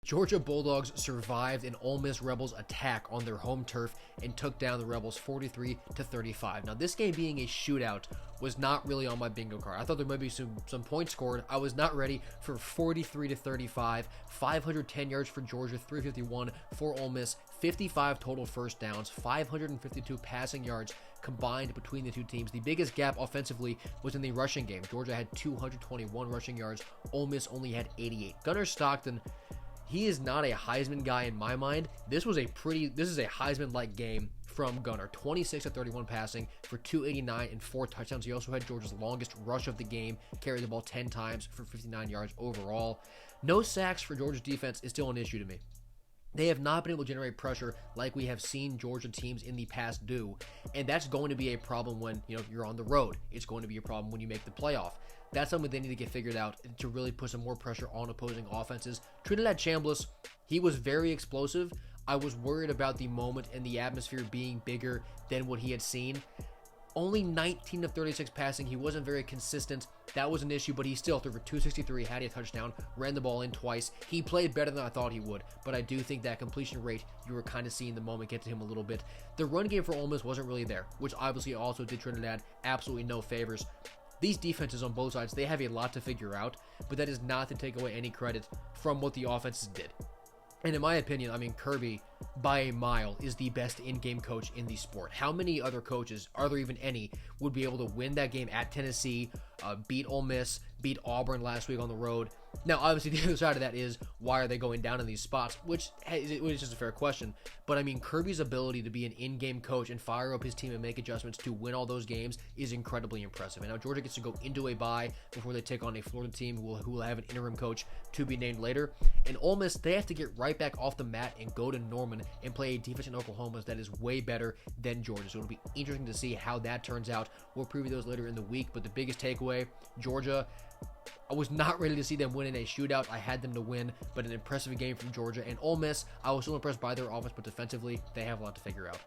Georgia Bulldogs survived an Ole Miss Rebels attack on their home turf and took down the Rebels 43-35. Now, this game being a shootout was not really on my bingo card. I thought there might be some points scored. I was not ready for 43-35, 510 yards for Georgia, 351 for Ole Miss, 55 total first downs, 552 passing yards combined between the two teams. The biggest gap offensively was in the rushing game. Georgia had 221 rushing yards. Ole Miss only had 88. Gunnar Stockton, he is not a Heisman guy in my mind. This is a Heisman-like game from Gunnar. 26-31 passing for 289 and 4 touchdowns. He also had Georgia's longest rush of the game, carried the ball 10 times for 59 yards overall. No sacks for Georgia's defense is still an issue to me. They have not been able to generate pressure like we have seen Georgia teams in the past do, and that's going to be a problem when you're on the road. It's going to be a problem when you make the playoff. That's something they need to get figured out to really put some more pressure on opposing offenses. Trinidad Chambliss, he was very explosive. I was worried about the moment and the atmosphere being bigger than what he had seen. Only 19 of 36 passing. He wasn't very consistent. That was an issue, but he still threw for 263, had a touchdown, ran the ball in twice. He played better than I thought he would, but I do think that completion rate, you were kind of seeing the moment get to him a little bit. The run game for Ole Miss wasn't really there, which obviously also did Trinidad absolutely no favors. These defenses on both sides, they have a lot to figure out, but that is not to take away any credit from what the offenses did. And in my opinion, Kirby, by a mile, is the best in-game coach in the sport. How many other coaches, are there even any, would be able to win that game at Tennessee, beat Ole Miss, beat Auburn last week on the road? Now, obviously, the other side of that is, why are they going down in these spots? Which is just a fair question. But, Kirby's ability to be an in-game coach and fire up his team and make adjustments to win all those games is incredibly impressive. And now Georgia gets to go into a bye before they take on a Florida team who will have an interim coach to be named later. And Ole Miss, they have to get right back off the mat and go to Norman and play a defense in Oklahoma that is way better than Georgia. So it'll be interesting to see how that turns out. We'll preview those later in the week. But the biggest takeaway, Georgia, I was not ready to see them win in a shootout. I had them to win, but an impressive game from Georgia. And Ole Miss, I was still impressed by their offense, but defensively, they have a lot to figure out.